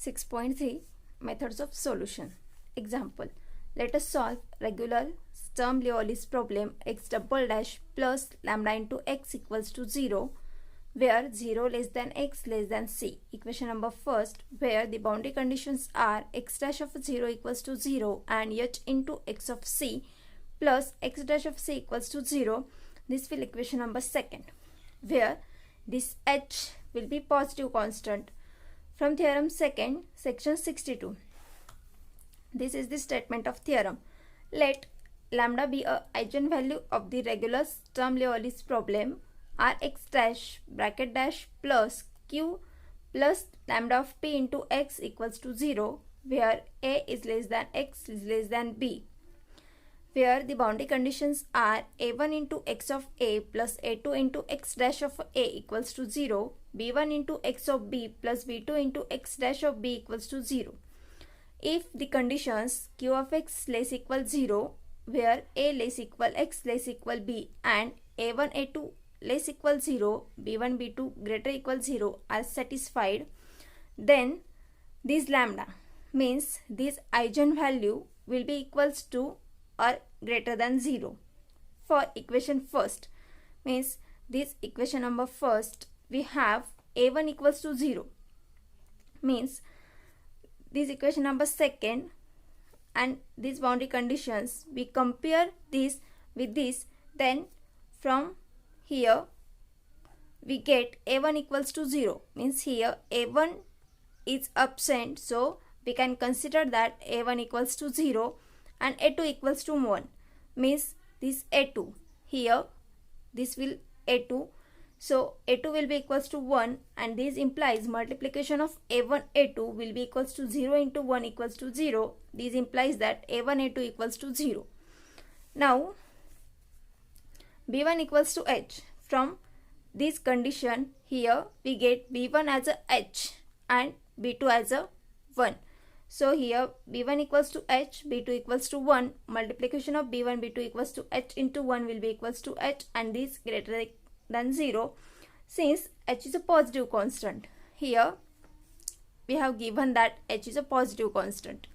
6.3 Methods of solution. Example. Let us solve regular Sturm-Liouville problem x double dash plus lambda into x equals to 0 where 0 less than x less than c. Equation number first, where the boundary conditions are x dash of 0 equals to 0 and h into x of c plus x dash of c equals to 0. This will equation number second, where this h will be positive constant. From theorem second, section 62. This is the statement of theorem. Let lambda be a eigenvalue of the regular Sturm-Liouville problem Rx dash bracket dash plus q plus lambda of p into x equals to 0 where a is less than x is less than b, where the boundary conditions are a1 into x of a plus a2 into x dash of a equals to 0, b1 into x of b plus b2 into x dash of b equals to 0. If the conditions q of x less equal 0, where a less equal x less equal b and a1 a2 less equal 0, b1 b2 greater equal 0 are satisfied, then this lambda means this eigenvalue will be equals to or greater than 0. For equation first, means this equation number first, we have a1 equals to 0, means this equation number second and these boundary conditions, we compare this with this, then from here we get a1 equals to 0, means here a1 is absent, so we can consider that a1 equals to 0 and a2 equals to 1, means this a2, here this will a2, so a2 will be equals to 1 and this implies multiplication of a1 a2 will be equals to 0 into 1 equals to 0. This implies that a1 a2 equals to 0. Now b1 equals to h. From this condition here we get b1 as a h and b2 as a 1. So here b1 equals to h, b2 equals to 1, multiplication of b1 b2 equals to h into 1 will be equals to h and this greater than 0. Since h is a positive constant, here we have given that h is a positive constant.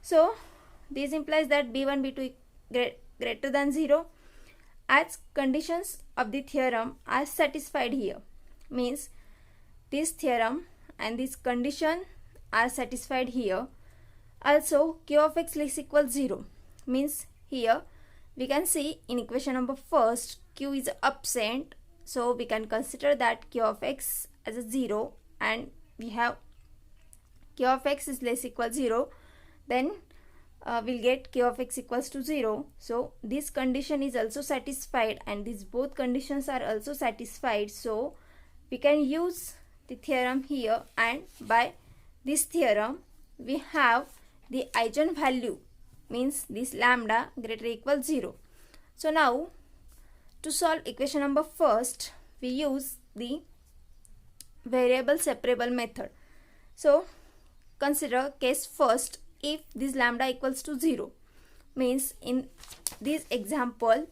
So this implies that b1 b2 greater than 0. As conditions of the theorem are satisfied here, means this theorem and this condition are satisfied here. Also q of x less equal 0, means here we can see in equation number first q is absent, so we can consider that q of x as a 0 and we have q of x is less equal 0, then we'll get q of x equals to 0. So this condition is also satisfied and these both conditions are also satisfied, so we can use the theorem here, and by this theorem we have the eigenvalue, means this lambda greater equal 0. So now to solve equation number first, we use the variable separable method. So consider case first. If this lambda equals to 0, means in this example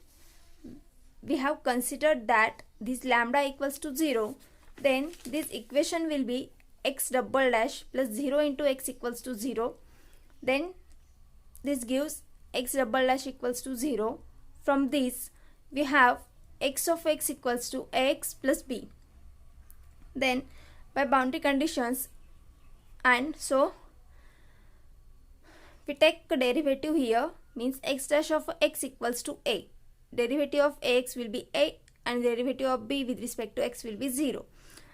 we have considered that this lambda equals to 0, then this equation will be x double dash plus 0 into x equals to 0, then this gives x double dash equals to 0. From this we have x of x equals to ax plus b, then by boundary conditions, and so we take a derivative here, means x dash of x equals to a, derivative of ax will be a and derivative of b with respect to x will be 0.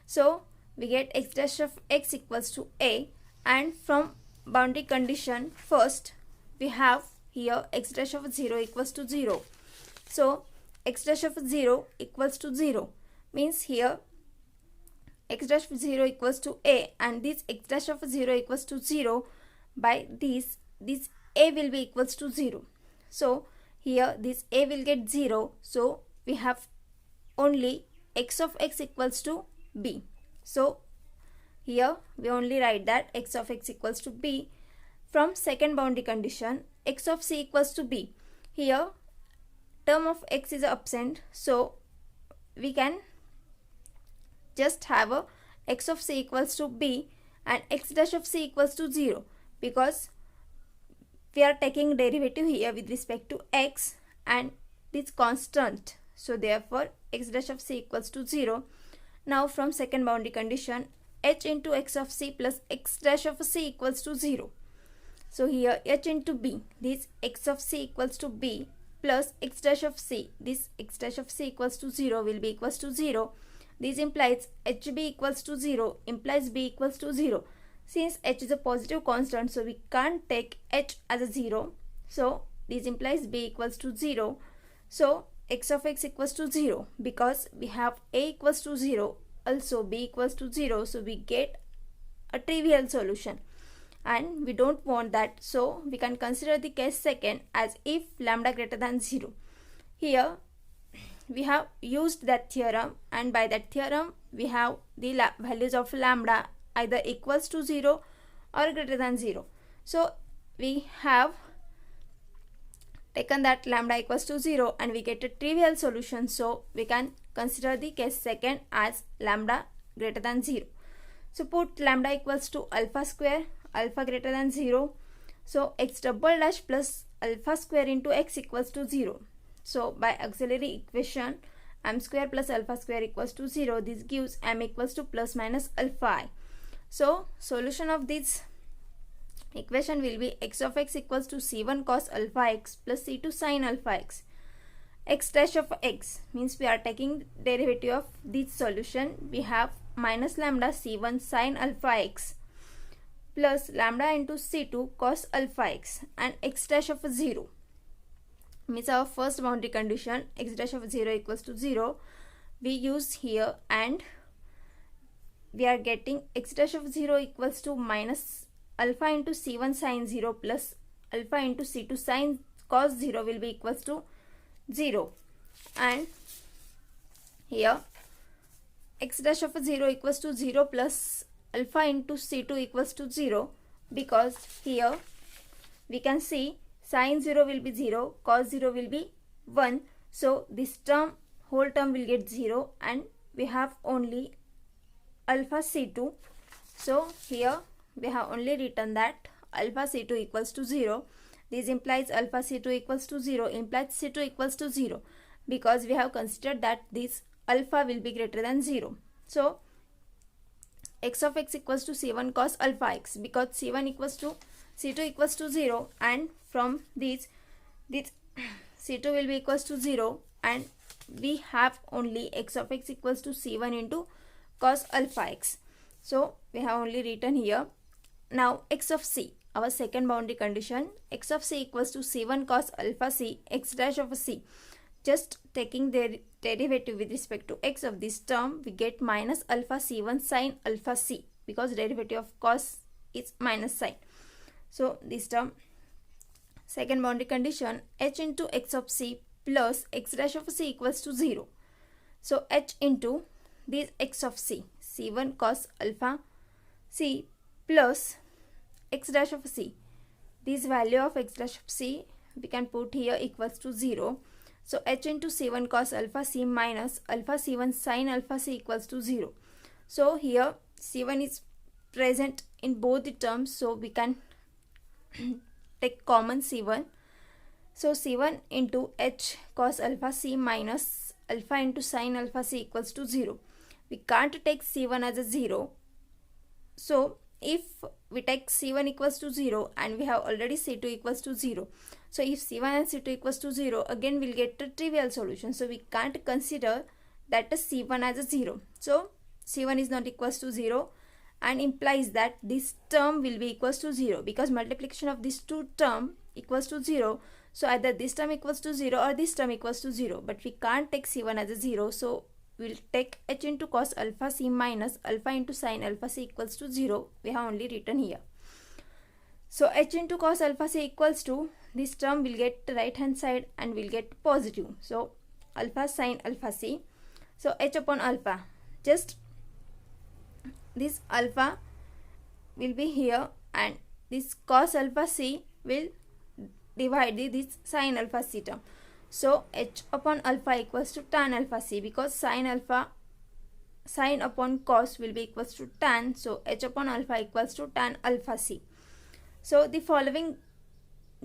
So we get x dash of x equals to a, and from boundary condition first we have here x dash of 0 equals to 0. So x dash of 0 equals to 0, means here x dash of 0 equals to a and this x dash of 0 equals to 0, by this a will be equals to 0. So here this a will get 0, so we have only x of x equals to b. So here we only write that x of x equals to b. From second boundary condition, x of c equals to b. Here term of x is absent, so we can just have a x of c equals to b and x dash of c equals to 0 because we are taking derivative here with respect to x and this constant. So therefore x dash of c equals to 0. Now from second boundary condition, h into x of c plus x dash of c equals to 0. So here h into b, this x of c equals to b plus x dash of c, this x dash of c equals to 0 will be equals to 0. This implies hb equals to 0 implies b equals to 0. Since h is a positive constant, so we can't take h as a 0. So this implies b equals to 0. So x of x equals to 0 because we have a equals to 0, also b equals to 0. So we get a trivial solution and we don't want that. So we can consider the case second as if lambda greater than 0. Here we have used that theorem, and by that theorem we have the values of lambda either equals to 0 or greater than 0. So we have taken that lambda equals to 0 and we get a trivial solution. So we can consider the case second as lambda greater than 0. So put lambda equals to alpha square, alpha greater than 0. So x double dash plus alpha square into x equals to 0. So by auxiliary equation m square plus alpha square equals to 0, this gives m equals to plus minus alpha I. So solution of this equation will be x of x equals to c1 cos alpha x plus c2 sin alpha x. X dash of x means we are taking derivative of this solution. We have minus lambda c1 sin alpha x plus lambda into c2 cos alpha x, and x dash of 0 means our first boundary condition x dash of 0 equals to 0 we use here, and we are getting x dash of 0 equals to minus alpha into c1 sin 0 plus alpha into c2 sin cos 0 will be equals to 0, and here x dash of 0 equals to 0 plus alpha into c2 equals to 0 because here we can see sin 0 will be 0, cos 0 will be 1. So this term, whole term will get 0 and we have only alpha c2. So here we have only written that alpha c2 equals to 0. This implies alpha c2 equals to 0 implies c2 equals to 0 because we have considered that this alpha will be greater than 0. So x of x equals to c1 cos alpha x because c1 equals to c2 equals to 0, and from this c2 will be equals to 0 and we have only x of x equals to c1 into cos alpha x. So we have only written here. Now x of c, our second boundary condition, x of c equals to c1 cos alpha c x dash of c. Just taking the derivative with respect to x of this term, we get minus alpha c1 sin alpha c because derivative of cos is minus sign. So this term, second boundary condition, h into x of c plus x dash of c equals to 0. So h into this x of c, c1 cos alpha c plus x dash of c. This value of x dash of c we can put here equals to 0. So h into c1 cos alpha c minus alpha c1 sin alpha c equals to 0. So here c1 is present in both the terms, so we can take common c1. So c1 into h cos alpha c minus alpha into sin alpha c equals to 0. We can't take c1 as a 0. So if we take c1 equals to 0 and we have already c2 equals to 0. So if c1 and c2 equals to 0, again we'll get a trivial solution. So we can't consider that c1 as a 0. So c1 is not equals to 0 and implies that this term will be equals to 0 because multiplication of these two term equals to 0. So either this term equals to 0 or this term equals to 0. But we can't take c1 as a 0. So we'll take h into cos alpha c minus alpha into sin alpha c equals to 0. We have only written here. So h into cos alpha c equals to, this term will get right hand side and will get positive. So alpha sin alpha c. So h upon alpha, just this alpha will be here and this cos alpha c will divide this sin alpha c term. So h upon alpha equals to tan alpha c because sin alpha sine upon cos will be equals to tan. So h upon alpha equals to tan alpha c. So the following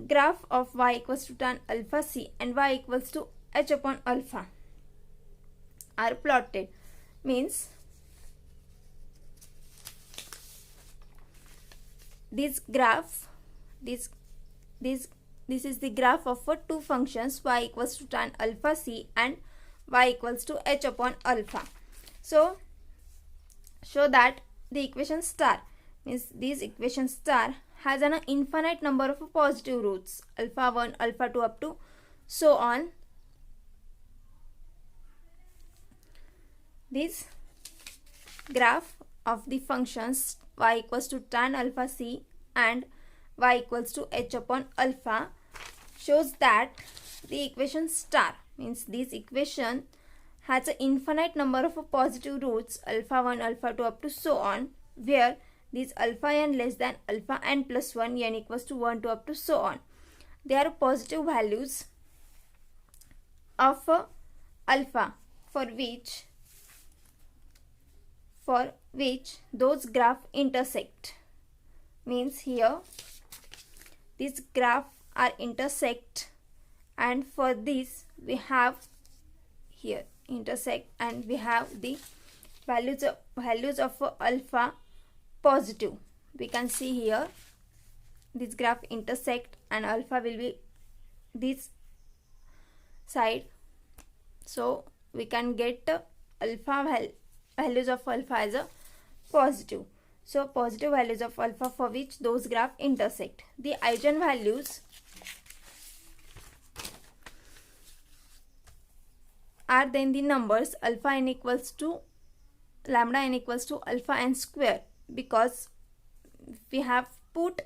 graph of y equals to tan alpha c and y equals to h upon alpha are plotted. Means this graph, this is the graph of two functions y equals to tan alpha c and y equals to h upon alpha. So show that the equation star, means this equation star has an infinite number of positive roots, alpha 1, alpha 2 up to so on. This graph of the functions y equals to tan alpha c and y equals to h upon alpha shows that the equation star, means this equation has an infinite number of positive roots, alpha 1, alpha 2 up to so on, where these alpha n less than alpha n plus 1, n equals to 1, 2 up to so on. They are positive values of alpha for which those graph intersect. Means here these graph are intersect, and for this we have here intersect, and we have the values of alpha positive. We can see here this graph intersect and alpha will be this side, so we can get values of alpha as a positive. So positive values of alpha for which those graph intersect. The eigenvalues are then the numbers alpha n equals to lambda n equals to alpha n square, because we have put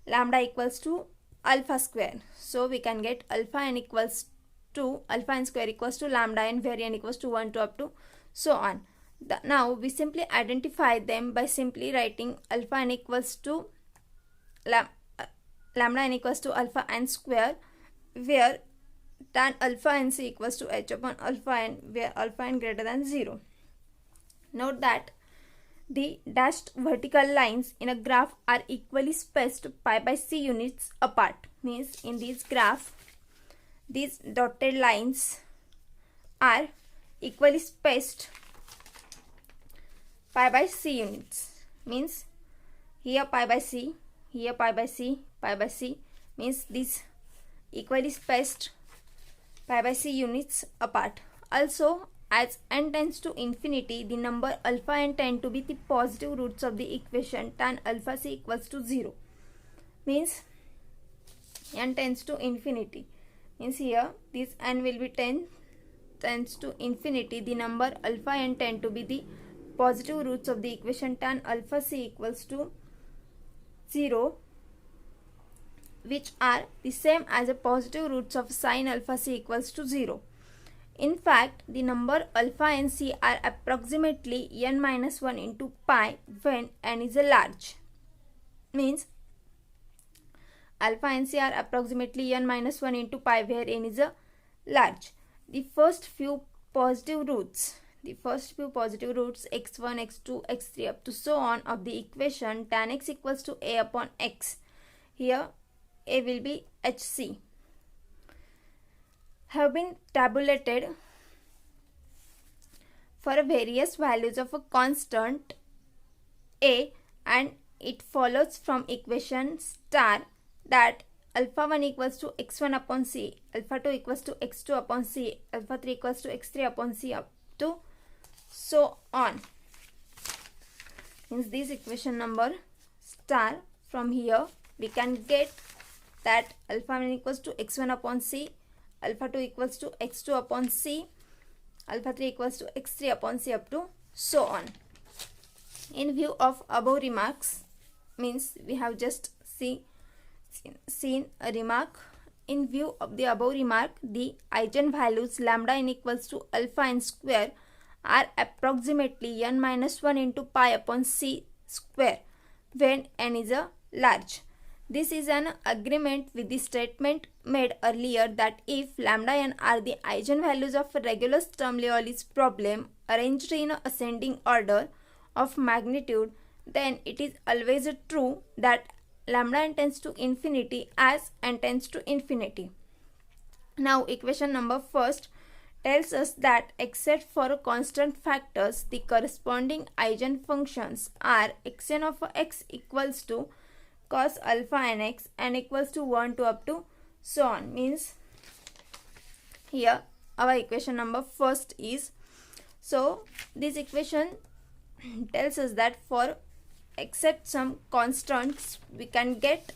lambda equals to alpha square, so we can get alpha n equals to alpha n square equals to lambda n, where n equals to 1, 2 up to so on. Now we simply identify them by simply writing alpha n equals to lambda n equals to alpha n square, where tan alpha n c equals to h upon alpha n, where alpha n greater than 0. Note that the dashed vertical lines in a graph are equally spaced pi by c units apart. Means in this graph these dotted lines are equally spaced pi by c units. Means here pi by c, here pi by c, pi by c, means this equally spaced pi by c units apart. Also, as n tends to infinity, the number alpha n tend to be the positive roots of the equation tan alpha c equals to 0. Means n tends to infinity, means here this n will be tends to infinity, the number alpha n tend to be the positive roots of the equation tan alpha c equals to 0, which are the same as the positive roots of sine alpha c equals to 0. In fact, the number alpha and c are approximately n minus 1 into pi when n is a large. Means alpha and c are approximately n minus 1 into pi where n is a large. The first few positive roots x1, x2, x3 up to so on of the equation tan x equals to a upon x, here a will be hc, have been tabulated for various values of a constant a, and it follows from equation star that alpha 1 equals to x1 upon c, alpha 2 equals to x2 upon c, alpha 3 equals to x3 upon c up to so on. Means this equation number star, from here we can get that alpha 1 equals to x1 upon c, alpha 2 equals to x2 upon c, alpha 3 equals to x3 upon c up to so on. In view of above remarks, means we have just seen a remark. In view of the above remark, the eigenvalues lambda n equals to alpha n square are approximately n minus 1 into pi upon c square when n is a large. This is an agreement with the statement made earlier that if lambda n are the eigenvalues of a regular Sturm-Liouville problem arranged in an ascending order of magnitude, then it is always true that lambda n tends to infinity as n tends to infinity. Now equation number first tells us that except for constant factors, the corresponding eigenfunctions are xn of x equals to cos alpha nx and equals to 1 to up to so on. Means here our equation number first is, so this equation tells us that for except some constants we can get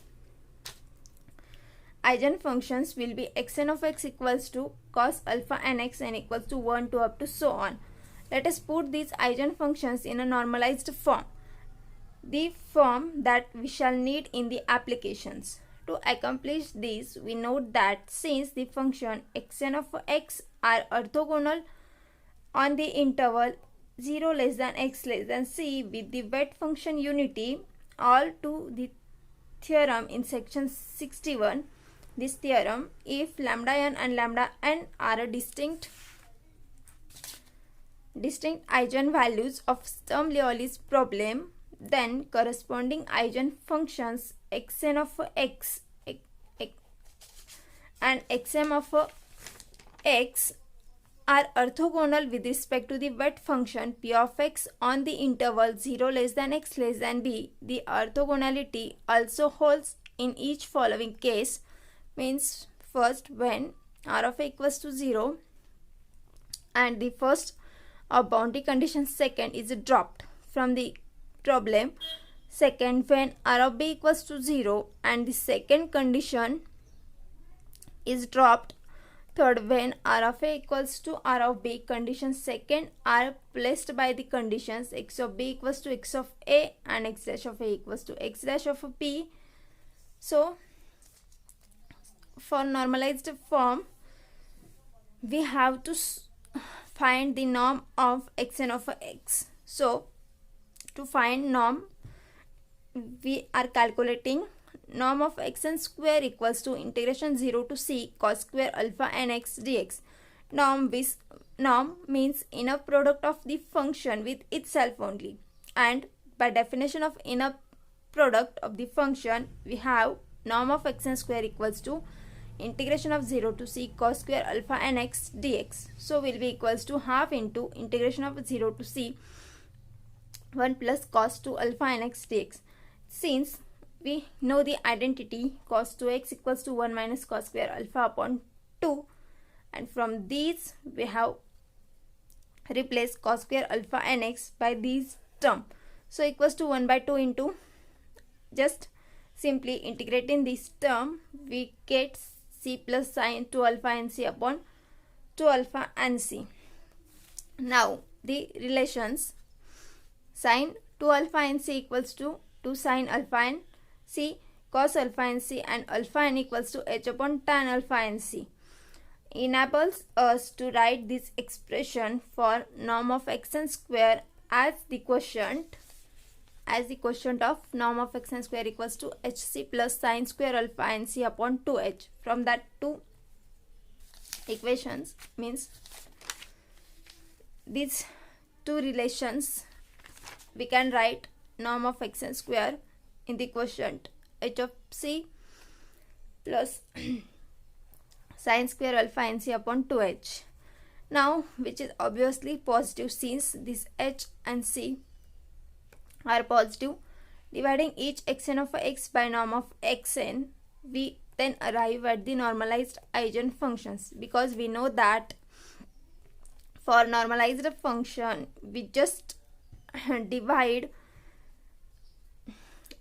eigenfunctions will be xn of x equals to cos alpha nx and equals to 1 to up to so on. Let us put these eigenfunctions in a normalized form, the form that we shall need in the applications. To accomplish this, we note that since the function xn of x are orthogonal on the interval 0 less than x less than c with the wet function unity, all to the theorem in section 61. This theorem, if lambda n and lambda n are a distinct eigenvalues of Sturm-Liouville's problem, then corresponding eigenfunctions xn of x and xm of x are orthogonal with respect to the wet function p of x on the interval 0 less than x less than b. The orthogonality also holds in each following case. Means first, when r of a equals to 0 and the first boundary condition second is dropped from the problem. Second, when r of b equals to 0 and the second condition is dropped. Third, when r of a equals to r of b, condition second are placed by the conditions x of b equals to x of a and x dash of a equals to x dash of b. So for normalized form, we have to find the norm of xn of x. So to find norm, we are calculating norm of xn square equals to integration 0 to c cos square alpha nx dx. Norm means inner product of the function with itself only, and by definition of inner product of the function, we have norm of xn square equals to integration of 0 to c cos square alpha nx dx. So will be equals to half into integration of 0 to c 1 plus cos 2 alpha nx dx. Since we know the identity cos 2x equals to 1 minus cos square alpha upon 2, and from these we have replaced cos square alpha nx by these term. So equals to 1 by 2 into, just simply integrating this term, we get c plus sin 2 alpha nc upon 2 alpha nc. Now the relations sin 2 alpha nc equals to 2 sin alpha n c cos alpha nc and alpha n equals to h upon tan alpha nc enables us to write this expression for norm of xn square as the quotient of norm of xn square equals to hc plus sin square alpha nc upon 2h. From that two equations, means these two relations, we can write norm of xn square in the quotient h of c plus sin square alpha nc upon 2h. Now, which is obviously positive since this h and c are positive. Dividing each xn of x by norm of xn, we then arrive at the normalized eigenfunctions, because we know that for normalized function we just divide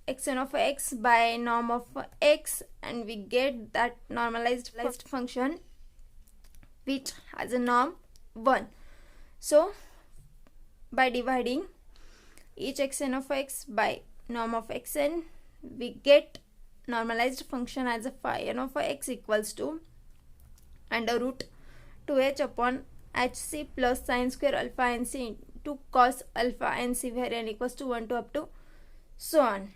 xn of x by norm of x and we get that normalized function which has a norm 1. So by dividing each xn of x by norm of xn, we get normalized function as a phi n of x equals to under root 2h upon hc plus sin square alpha nc into cos alpha nc, where n equals to 1 to up to so on.